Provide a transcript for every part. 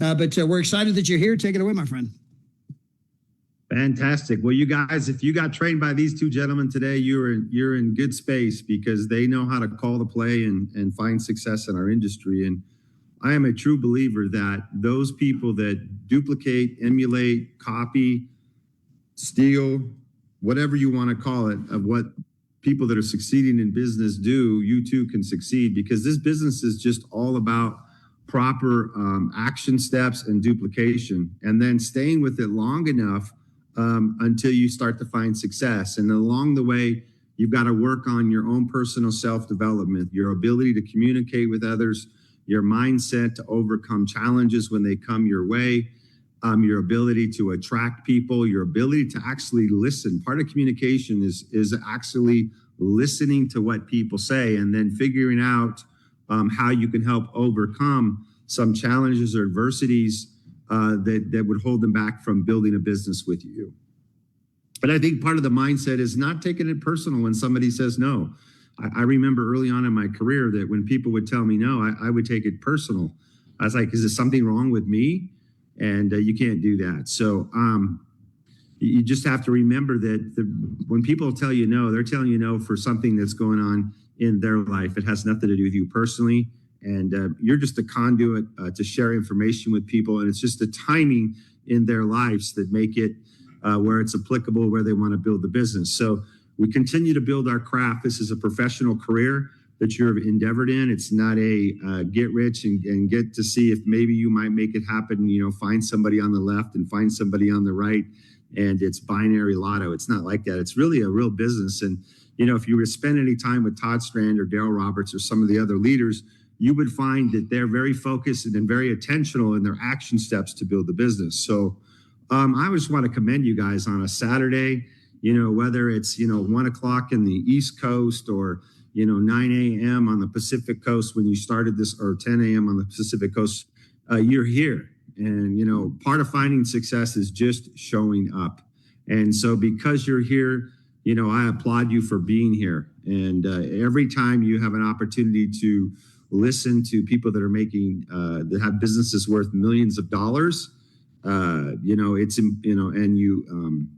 But we're excited that you're here. Take it away, my friend. Fantastic. Well, you guys, if you got trained by these two gentlemen today, you're in good space because they know how to call the play and find success in our industry. And I am a true believer that those people that duplicate, emulate, copy, steal, whatever you want to call it, of what people that are succeeding in business do, you too can succeed, because this business is just all about proper action steps and duplication, and then staying with it long enough until you start to find success. And along the way, you've got to work on your own personal self-development, your ability to communicate with others, your mindset to overcome challenges when they come your way, your ability to attract people, your ability to actually listen. Part of communication is actually listening to what people say and then figuring out how you can help overcome some challenges or adversities that would hold them back from building a business with you. But I think part of the mindset is not taking it personal when somebody says no. I remember early on in my career that when people would tell me no, I would take it personal. I was like, is there something wrong with me? And you can't do that. So you just have to remember that when people tell you no, they're telling you no for something that's going on in their life. It has nothing to do with you personally. And you're just a conduit to share information with people. And it's just the timing in their lives that make it where it's applicable, where they want to build the business. So we continue to build our craft. This is a professional career that you're endeavored in. It's not a get rich and get to see if maybe you might make it happen. You know, find somebody on the left and find somebody on the right. And it's binary lotto. It's not like that. It's really a real business. And, you know, if you were to spend any time with Todd Strand or Daryl Roberts or some of the other leaders, you would find that they're very focused and very attentional in their action steps to build the business. So I just want to commend you guys on a Saturday, you know, whether it's, 1 o'clock in the East Coast or, 9 a.m. on the Pacific Coast when you started this, or 10 a.m. on the Pacific Coast, you're here. And, part of finding success is just showing up. And so because you're here, I applaud you for being here. And every time you have an opportunity to listen to people that are making, that have businesses worth millions of dollars, and you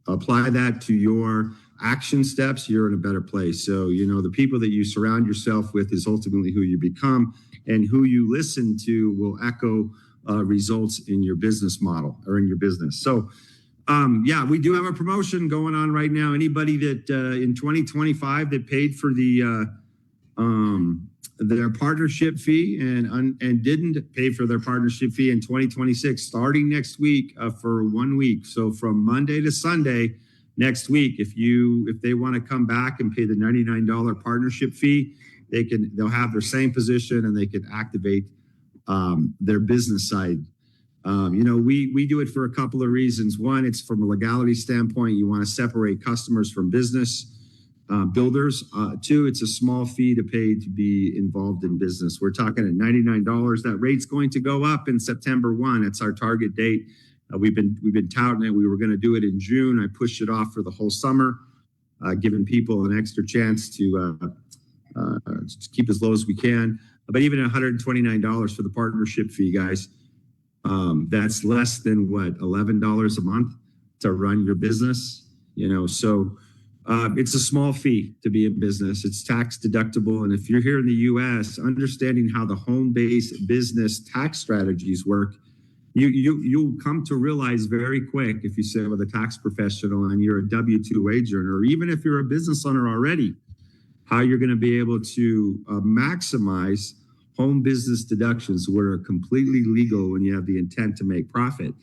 apply that to your action steps, you're in a better place. So, the people that you surround yourself with is ultimately who you become, and who you listen to will echo results in your business model or in your business. So, we do have a promotion going on right now. Anybody that in 2025 that paid for their partnership fee and didn't pay for their partnership fee in 2026, starting next week for 1 week. So from Monday to Sunday next week, if they want to come back and pay the $99 partnership fee, they'll have their same position and they can activate their business side. We do it for a couple of reasons. One, it's from a legality standpoint. You want to separate customers from business builders. Two, it's a small fee to pay to be involved in business. We're talking at $99. That rate's going to go up in September 1. It's our target date. We've been touting it. We were going to do it in June. I pushed it off for the whole summer, giving people an extra chance to keep as low as we can. But even $129 for the partnership fee, guys, that's less than $11 a month to run your business. So it's a small fee to be in business. It's tax deductible. And if you're here in the U.S., understanding how the home-based business tax strategies work, you'll come to realize very quick, if you sit with a tax professional and you're a W-2 wage earner, or even if you're a business owner already, how you're going to be able to maximize home business deductions, which are completely legal when you have the intent to make profit.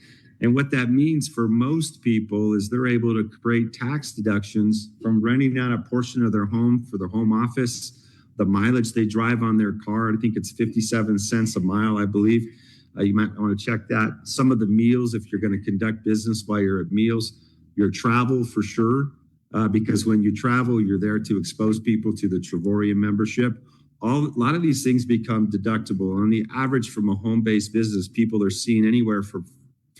And what that means for most people is they're able to create tax deductions from renting out a portion of their home for their home office, the mileage they drive on their car. I think it's 57 cents a mile, I believe. You might want to check that. Some of the meals, if you're going to conduct business while you're at meals, your travel for sure, because when you travel, you're there to expose people to the Travorium membership. A lot of these things become deductible. On the average from a home-based business, people are seeing anywhere from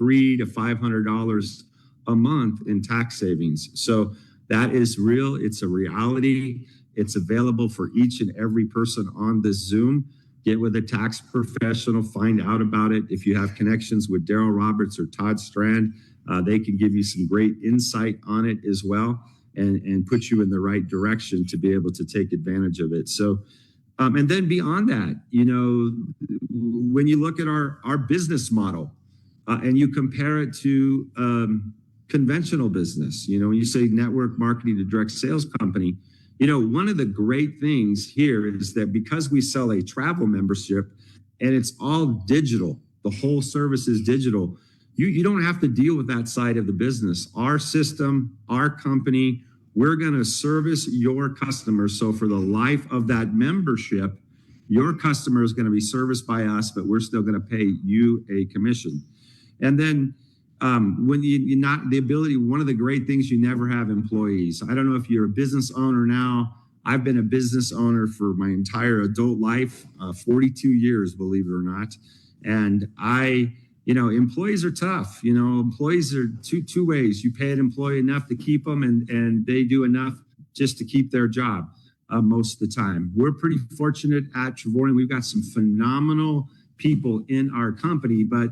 $300 to $500 a month in tax savings. So that is real. It's a reality. It's available for each and every person on this Zoom. get with a tax professional, find out about it. If you have connections with Daryl Roberts or Todd Strand, they can give you some great insight on it as well, and put you in the right direction to be able to take advantage of it. So, and then beyond that, when you look at our business model and you compare it to conventional business, when you say network marketing to direct sales company, one of the great things here is that because we sell a travel membership and it's all digital, the whole service is digital, you don't have to deal with that side of the business. Our system, our company, we're going to service your customers. So for the life of that membership, your customer is going to be serviced by us, but we're still going to pay you a commission. And then when you're not the ability, one of the great things, you never have employees. I don't know if you're a business owner now. I've been a business owner for my entire adult life, 42 years, believe it or not. And employees are tough. Employees are two ways. You pay an employee enough to keep them, and they do enough just to keep their job most of the time. We're pretty fortunate at Trevorian. We've got some phenomenal people in our company, but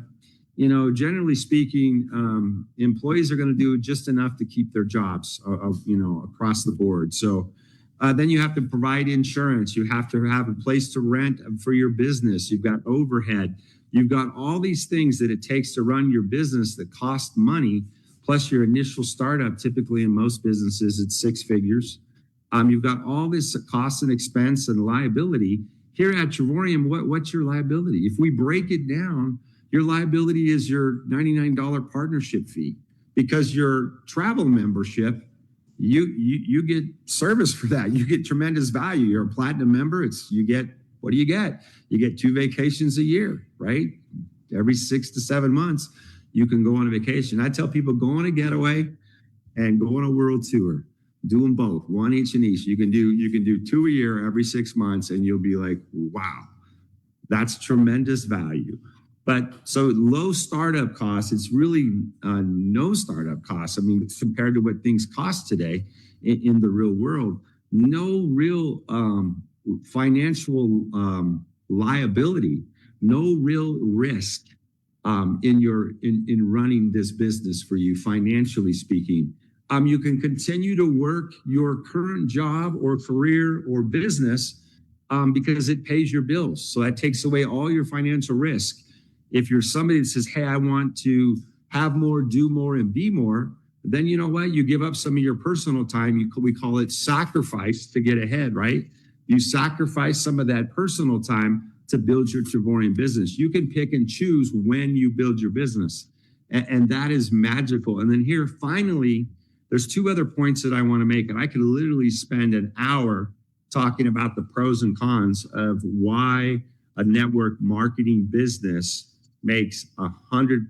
generally speaking, employees are going to do just enough to keep their jobs, across the board. So then you have to provide insurance. You have to have a place to rent for your business. You've got overhead. You've got all these things that it takes to run your business that cost money, plus your initial startup. Typically in most businesses, it's 6 figures. You've got all this cost and expense and liability. Here at Trevorian, what's your liability? If we break it down, your liability is your $99 partnership fee, because your travel membership, you get service for that. You get tremendous value. You're a platinum member. What do you get? You get 2 vacations a year, right? Every 6 to 7 months, you can go on a vacation. I tell people, go on a getaway and go on a world tour. Do them both, one each and each. You can do 2 a year every 6 months, and you'll be like, wow, that's tremendous value. But so low startup costs, it's really no startup costs. I mean, compared to what things cost today in the real world, no real financial liability, no real risk in running this business for you, financially speaking. You can continue to work your current job or career or business because it pays your bills. So that takes away all your financial risk. If you're somebody that says, hey, I want to have more, do more, and be more, then you know what? You give up some of your personal time. We call it sacrifice to get ahead, right? You sacrifice some of that personal time to build your Trevorian business. You can pick and choose when you build your business. And that is magical. And then here, finally, there's 2 other points that I want to make. And I could literally spend an hour talking about the pros and cons of why a network marketing business makes 100%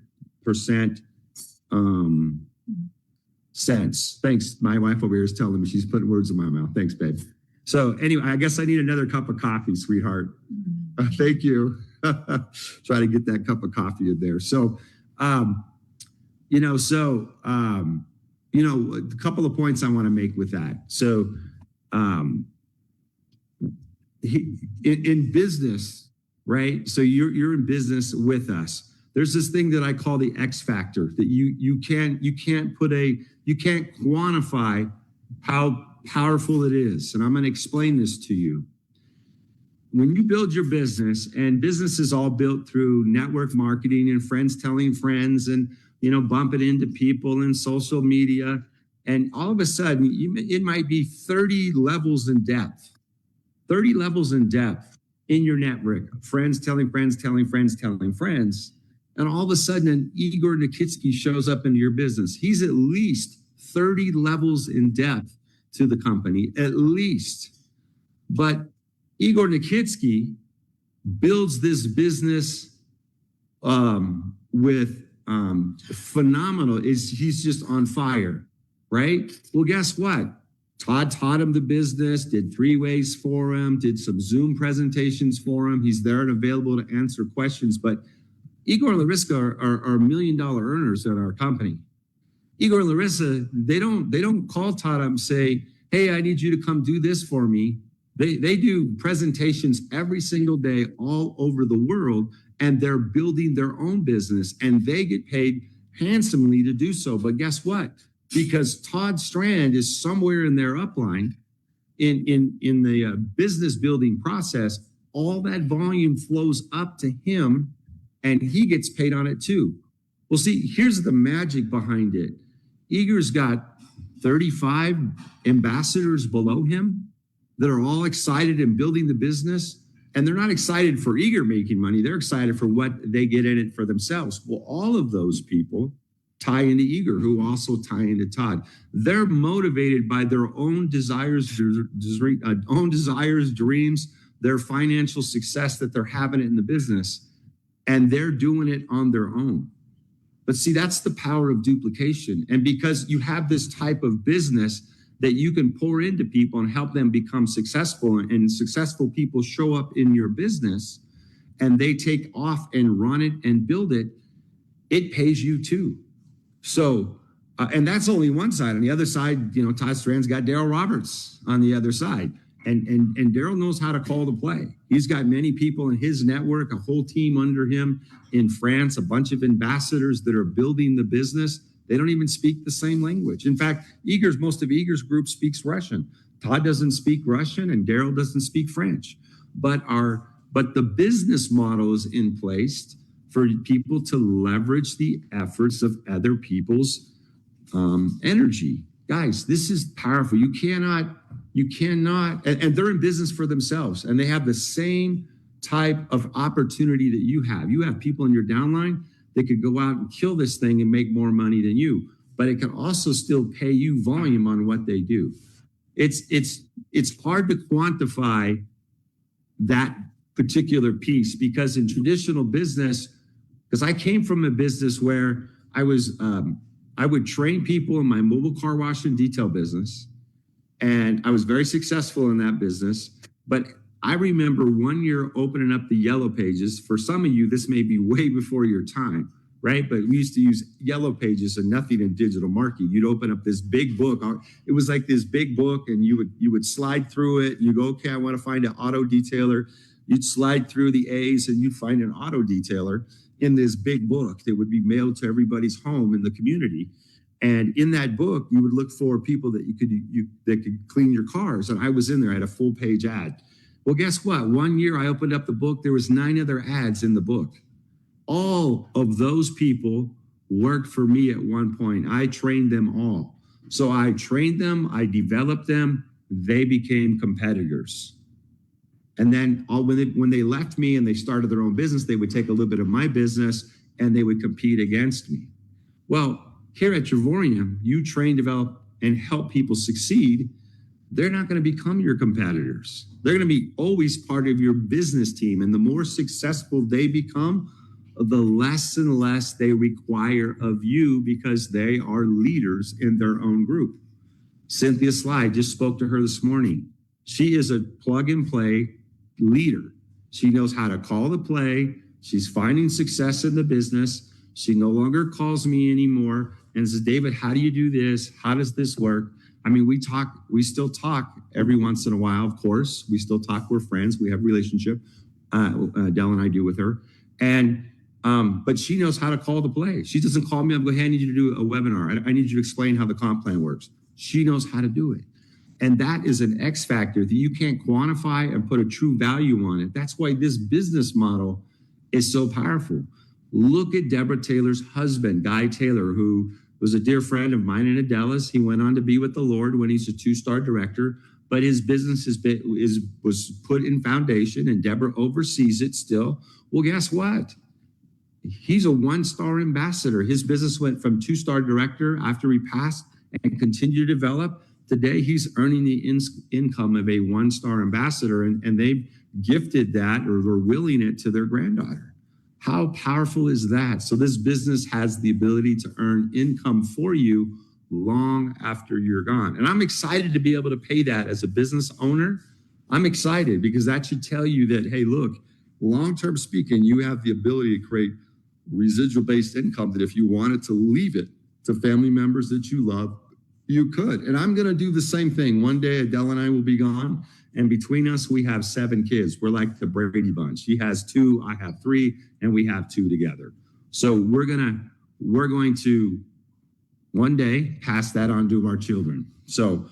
sense. Thanks. My wife over here is telling me, she's putting words in my mouth. Thanks, babe. So anyway, I guess I need another cup of coffee, sweetheart. Thank you. Try to get that cup of coffee in there. So, a couple of points I want to make with that. So, in business, right? So you're in business with us. There's this thing that I call the X factor that you can't quantify how powerful it is. And I'm going to explain this to you. When you build your business, and business is all built through network marketing and friends telling friends and, bumping into people and social media. And all of a sudden, it might be 30 levels in depth. 30 levels in depth in your network, friends telling friends, telling friends, telling friends. And all of a sudden, an Igor Nikitsky shows up into your business. He's at least 30 levels in depth to the company, at least. But Igor Nikitsky builds this business with phenomenal, he's just on fire, right? Well, guess what? Todd taught him the business, did 3-ways for him, did some Zoom presentations for him. He's there and available to answer questions. But Igor and Larissa are $1 million earners at our company. Igor and Larissa, they don't call Todd up and say, hey, I need you to come do this for me. They do presentations every single day all over the world, and they're building their own business, and they get paid handsomely to do so. But guess what? Because Todd Strand is somewhere in their upline in the business building process, all that volume flows up to him, and he gets paid on it too. Well, see, here's the magic behind it. Eager's got 35 ambassadors below him that are all excited in building the business. And they're not excited for Eager making money. They're excited for what they get in it for themselves. Well, all of those people tie into Eager, who also tie into Todd. They're motivated by their own desires, dreams, their financial success that they're having in the business, and they're doing it on their own. But see, that's the power of duplication. And because you have this type of business that you can pour into people and help them become successful, and successful people show up in your business and they take off and run it and build it, it pays you too. So, and that's only one side. On the other side, you know, Todd Strand's got Daryl Roberts on the other side. And Daryl knows how to call the play. He's got many people in his network, a whole team under him in France, a bunch of ambassadors that are building the business. They don't even speak the same language. In fact, most of Eager's group speaks Russian. Todd doesn't speak Russian, and Daryl doesn't speak French. But the business model is in place for people to leverage the efforts of other people's energy. Guys, this is powerful. You cannot, and they're in business for themselves, and they have the same type of opportunity that you have. You have people in your downline that could go out and kill this thing and make more money than you, but it can also still pay you volume on what they do. It's hard to quantify that particular piece, because in traditional business, because I came from a business where I would train people in my mobile car wash and detail business, and I was very successful in that business. But I remember one year opening up the Yellow Pages. For some of you, this may be way before your time, right? But we used to use Yellow Pages and nothing in digital marketing. You'd open up this big book. It was like this big book, and you would slide through it. You go, okay, I want to find an auto detailer. You'd slide through the A's, and you'd find an auto detailer in this big book that would be mailed to everybody's home in the community. And in that book, you would look for people that that could clean your cars. And I was in there. I had a full page ad. Well, guess what? One year I opened up the book. There was 9 other ads in the book. All of those people worked for me at one point. I trained them all. So I trained them. I developed them. They became competitors. And then when they left me and they started their own business, they would take a little bit of my business and they would compete against me. Well, here at Trevorium, you train, develop, and help people succeed. They're not going to become your competitors. They're going to be always part of your business team. And the more successful they become, the less and less they require of you, because they are leaders in their own group. Cynthia Sly, just spoke to her this morning. She is a plug and play leader. She knows how to call the play. She's finding success in the business. She no longer calls me anymore and says, David, how do you do this? How does this work? I mean, we still talk every once in a while, of course. We still talk, we're friends, we have a relationship, Dell and I do with her. But she knows how to call the play. She doesn't call me up and go, hey, I need you to do a webinar. I need you to explain how the comp plan works. She knows how to do it. And that is an X factor that you can't quantify and put a true value on it. That's why this business model is so powerful. Look at Deborah Taylor's husband, Guy Taylor, who was a dear friend of mine in Adelis. He went on to be with the Lord when he's a 2-star director, but his business was put in foundation, and Deborah oversees it still. Well, guess what? He's a 1-star ambassador. His business went from 2-star director after he passed and continued to develop. Today, he's earning the income of a 1-star ambassador, and they've gifted that, or they're willing it, to their granddaughter. How powerful is that? So this business has the ability to earn income for you long after you're gone. And I'm excited to be able to pay that as a business owner. I'm excited because that should tell you that, hey, look, long-term speaking, you have the ability to create residual-based income that if you wanted to leave it to family members that you love, You could. And I'm going to do the same thing. One day, Adele and I will be gone. And between us, we have 7 kids. We're like the Brady Bunch. She has 2, I have 3, and we have 2 together. So we're going to one day pass that on to our children. So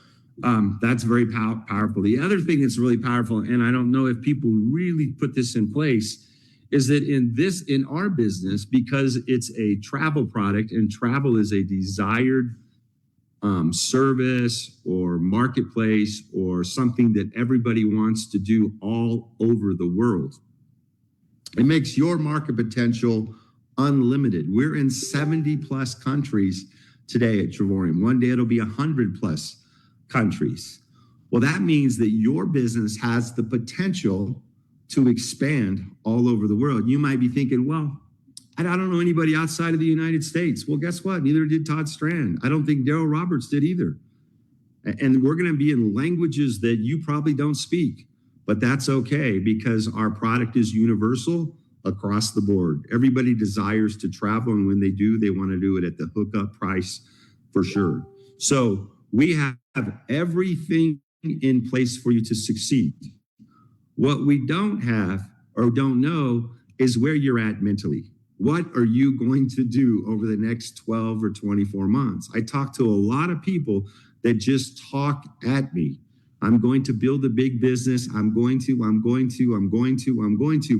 that's very powerful. The other thing that's really powerful, and I don't know if people really put this in place, is that in our business, because it's a travel product and travel is a desired service or marketplace or something that everybody wants to do all over the world, it makes your market potential unlimited. We're in 70 plus countries today at Trevorium. One day it'll be 100 plus countries. Well, that means that your business has the potential to expand all over the world. You might be thinking, well, I don't know anybody outside of the United States. Well, guess what? Neither did Todd Strand. I don't think Daryl Roberts did either. And we're going to be in languages that you probably don't speak, but that's okay because our product is universal across the board. Everybody desires to travel, and when they do, they want to do it at the hookup price for sure. So we have everything in place for you to succeed. What we don't have or don't know is where you're at mentally. What are you going to do over the next 12 or 24 months? I talk to a lot of people that just talk at me. I'm going to build a big business. I'm going to,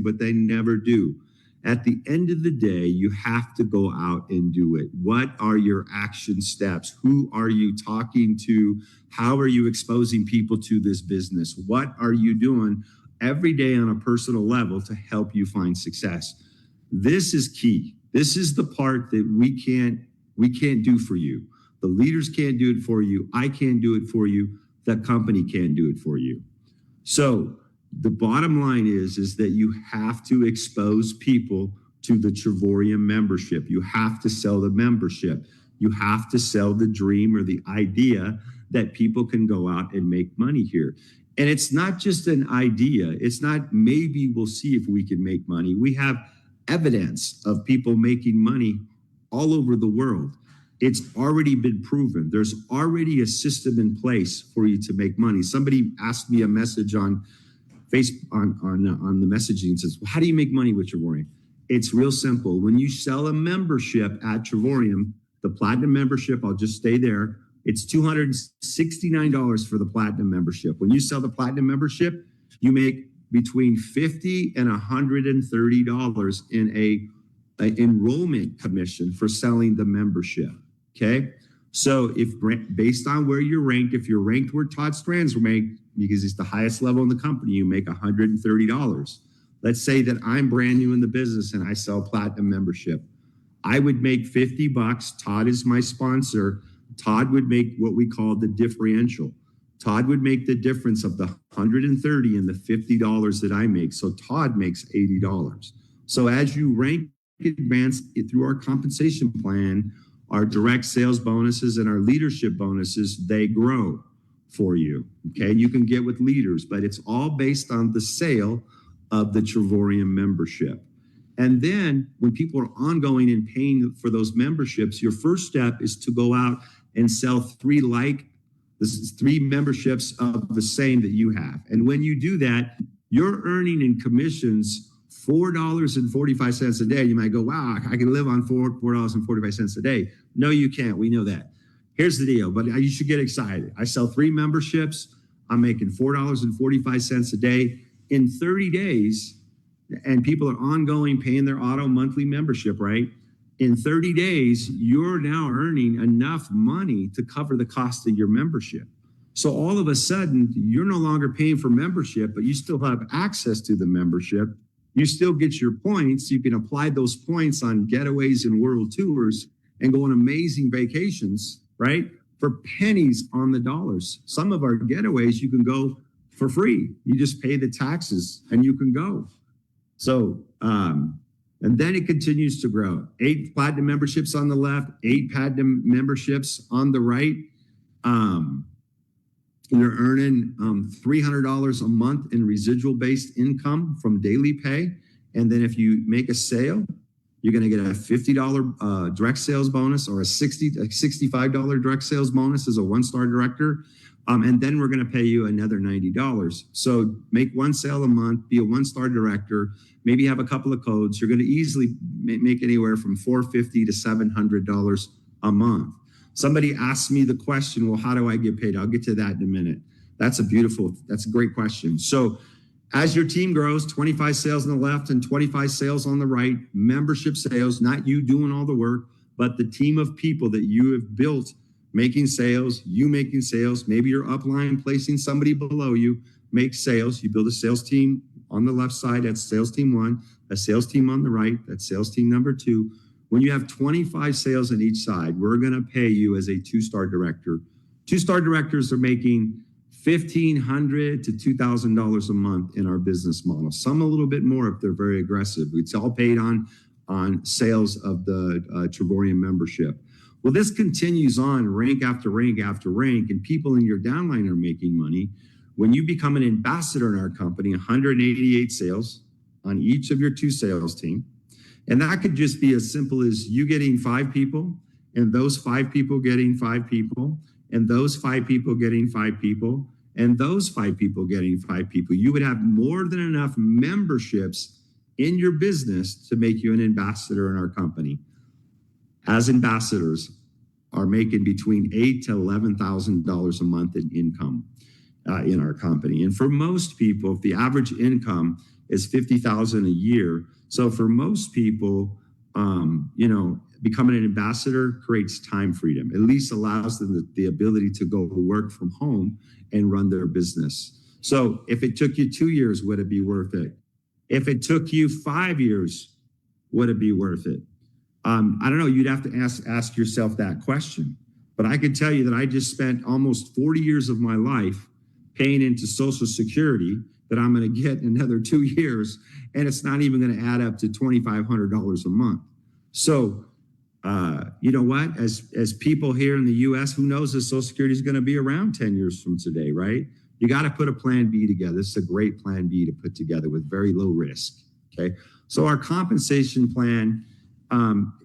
but they never do. At the end of the day, you have to go out and do it. What are your action steps? Who are you talking to? How are you exposing people to this business? What are you doing every day on a personal level to help you find success? This is key. This is the part that we can't do for you. The leaders can't do it for you. I can't do it for you. The company can't do it for you. So the bottom line is that you have to expose people to the Trevorium membership. You have to sell the membership. You have to sell the dream or the idea that people can go out and make money here. And it's not just an idea. It's not maybe we'll see if we can make money. We have evidence of people making money all over the world. It's already been proven. There's already a system in place for you to make money. Somebody asked me a message on Facebook on the messaging and says, well, how do you make money with Trevorium? It's real simple. When you sell a membership at Trevorium, the platinum membership, I'll just stay there. It's $269 for the platinum membership. When you sell the platinum membership, you make between $50 and $130 in a enrollment commission for selling the membership. Okay. So if based on where you're ranked, if you're ranked where Todd Strand's ranked, because it's the highest level in the company, you make $130. Let's say that I'm brand new in the business and I sell platinum membership. I would make $50. Todd is my sponsor. Todd would make what we call the differential. Todd would make the difference of the $130 and the $50 that I make. So Todd makes $80. So as you rank advance through our compensation plan, our direct sales bonuses and our leadership bonuses, they grow for you. Okay. You can get with leaders, but it's all based on the sale of the Trevorium membership. And then when people are ongoing and paying for those memberships, your first step is to go out and sell 3 memberships of the same that you have. And when you do that, you're earning in commissions $4.45 a day. You might go, wow, I can live on $4.45 a day. No, you can't. We know that. Here's the deal, but you should get excited. I sell 3 memberships. I'm making $4.45 a day in 30 days. And people are ongoing paying their auto monthly membership, right? In 30 days, you're now earning enough money to cover the cost of your membership. So all of a sudden, you're no longer paying for membership, but you still have access to the membership. You still get your points. You can apply those points on getaways and world tours and go on amazing vacations, right? For pennies on the dollars. Some of our getaways, you can go for free. You just pay the taxes and you can go. So, and then it continues to grow. 8 platinum memberships on the left, 8 platinum memberships on the right. You're earning $300 a month in residual-based income from daily pay. And then if you make a sale, You're going to get a $50 direct sales bonus or a $65 direct sales bonus as a one-star director. And then we're going to pay you another $90. So make one sale a month, be a one-star director, maybe have a couple of codes. You're going to easily make anywhere from $450 to $700 a month. Somebody asked me the question, well, how do I get paid? I'll get to that in a minute. That's a great question. So as your team grows, 25 sales on the left and 25 sales on the right, membership sales, not you doing all the work, but the team of people that you have built making sales, you making sales, maybe your upline placing somebody below you, make sales. You build a sales team on the left side, that's sales team 1, a sales team on the right, that's sales team number 2. When you have 25 sales on each side, we're going to pay you as a 2-star director. 2-star directors are making $1,500 to $2,000 a month in our business model. Some a little bit more if they're very aggressive. It's all paid on sales of the Triborium membership. Well, this continues on rank after rank after rank, and people in your downline are making money. When you become an ambassador in our company, 188 sales on each of your 2 sales team. And that could just be as simple as you getting 5 people, and those 5 people getting 5 people, and those 5 people getting 5 people, and those 5 people getting 5 people. You would have more than enough memberships in your business to make you an ambassador in our company. As ambassadors are making between $8,000 to $11,000 a month in income in our company. And for most people, if the average income is $50,000 a year, so for most people, becoming an ambassador creates time freedom. At least allows them the ability to go work from home and run their business. So if it took you 2 years, would it be worth it? If it took you 5 years, would it be worth it? I don't know. You'd have to ask yourself that question. But I can tell you that I just spent almost 40 years of my life paying into Social Security that I'm going to get in another 2 years, and it's not even going to add up to $2,500 a month. So, you know what? As people here in the U.S., who knows if Social Security is going to be around 10 years from today, right? You got to put a plan B together. This is a great plan B to put together with very low risk, okay? So our compensation plan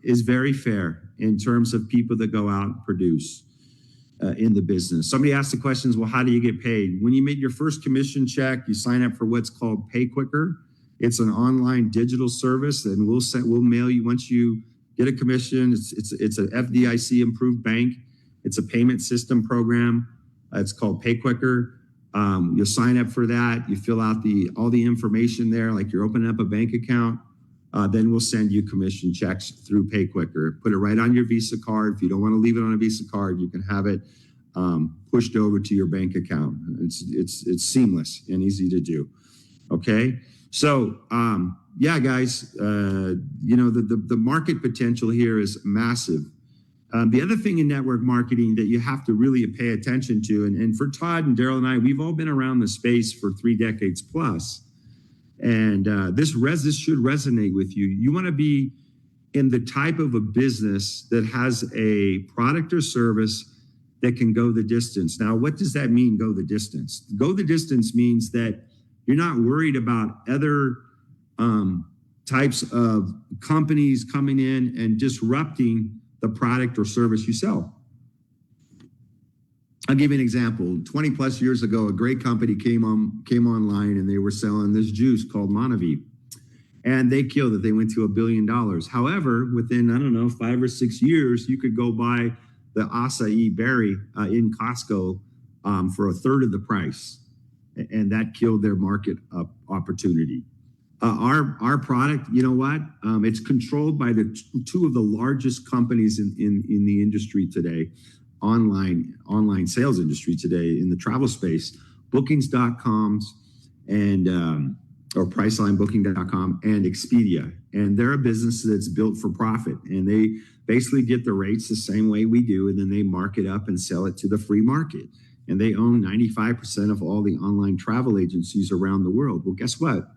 is very fair in terms of people that go out and produce in the business. Somebody asked the questions, well, how do you get paid? When you make your first commission check, you sign up for what's called Pay Quicker. It's an online digital service, and we'll mail you once you get a commission. It's an FDIC approved bank. It's a payment system program. It's called Pay Quicker. You'll sign up for that. You fill out all the information there, like you're opening up a bank account. Then we'll send you commission checks through Pay Quicker. Put it right on your Visa card. If you don't want to leave it on a Visa card, you can have it pushed over to your bank account. It's seamless and easy to do. Okay, so yeah, guys, the market potential here is massive. The other thing in network marketing that you have to really pay attention to, and for Todd and Daryl and I, we've all been around the space for 3 decades plus. And this should resonate with you. You want to be in the type of a business that has a product or service that can go the distance. Now, what does that mean, go the distance? Go the distance means that you're not worried about other types of companies coming in and disrupting the product or service you sell. I'll give you an example. 20 plus years ago, a great company came online and they were selling this juice called Monavie. And they killed it. They went to $1 billion. However, within, I don't know, 5 or 6 years, you could go buy the acai berry in Costco for 1/3 of the price. And that killed their market opportunity. Our product, you know what? It's controlled by the 2 of the largest companies in the industry today. Online sales industry today in the travel space, bookings.com's and or pricelinebooking.com and Expedia. And they're a business that's built for profit, and they basically get the rates the same way we do, and then they mark it up and sell it to the free market. And they own 95% of all the online travel agencies around the world. Well, guess what?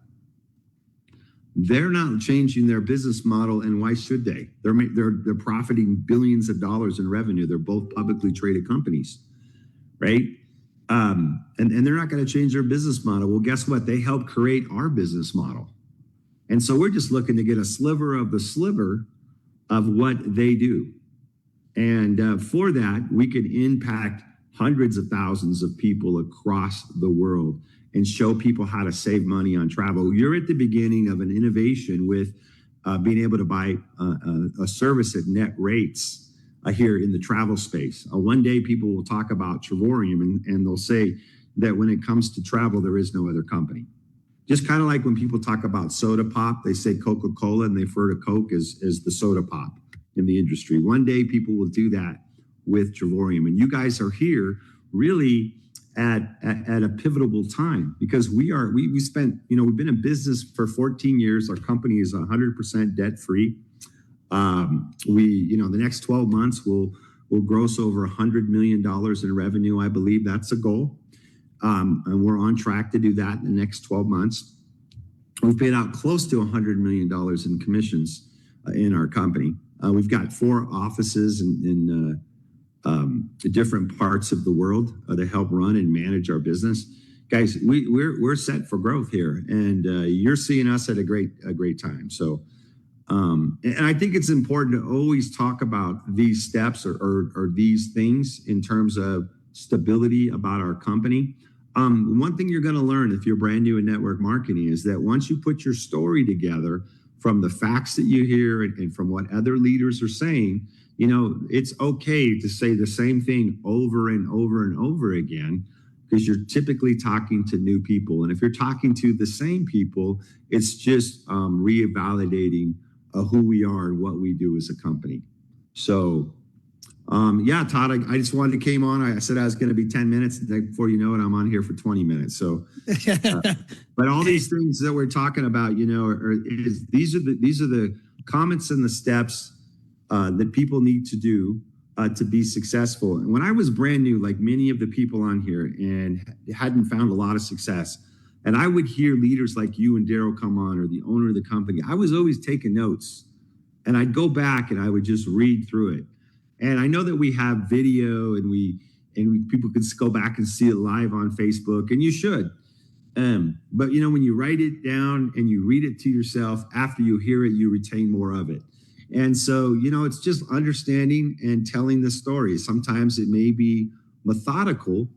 They're not changing their business model, and why should they? They're profiting billions of dollars in revenue. They're both publicly traded companies, right? And they're not going to change their business model. Well, guess what? They helped create our business model. And so we're just looking to get a sliver of what they do. And for that, we can impact hundreds of thousands of people across the world and show people how to save money on travel. You're at the beginning of an innovation with being able to buy a service at net rates here in the travel space. One day people will talk about Travorium and they'll say that when it comes to travel, there is no other company. Just kind of like when people talk about soda pop, they say Coca-Cola and they refer to Coke as the soda pop in the industry. One day people will do that with Travorium. And you guys are here really at a pivotal time because we spent, we've been in business for 14 years. Our company is 100% debt free. The next 12 months we'll gross over $100 million in revenue. I believe that's a goal. And we're on track to do that in the next 12 months. We've paid out close to $100 million in commissions in our company. We've got 4 offices in different parts of the world to help run and manage our business. Guys, we're set for growth here, and you're seeing us at a great time. So, and I think it's important to always talk about these steps or these things in terms of stability about our company. One thing you're going to learn if you're brand new in network marketing is that once you put your story together from the facts that you hear and from what other leaders are saying, it's okay to say the same thing over and over and over again because you're typically talking to new people. And if you're talking to the same people, it's just revalidating who we are and what we do as a company. So, Todd, I just wanted to came on. I said I was going to be 10 minutes. Before you know it, I'm on here for 20 minutes. So, but all these things that we're talking about, these are the comments and the steps that people need to do to be successful. And when I was brand new, like many of the people on here, and hadn't found a lot of success, and I would hear leaders like you and Daryl come on, or the owner of the company, I was always taking notes, and I'd go back and I would just read through it. And I know that we have video, and people can go back and see it live on Facebook, and you should. But when you write it down and you read it to yourself, after you hear it, you retain more of it. And so, it's just understanding and telling the story. Sometimes it may be methodical,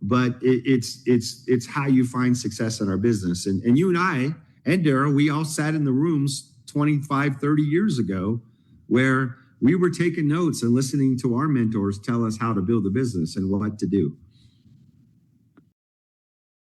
but it's how you find success in our business. And you and I and Daryl, we all sat in the rooms 25, 30 years ago where we were taking notes and listening to our mentors tell us how to build a business and what to do.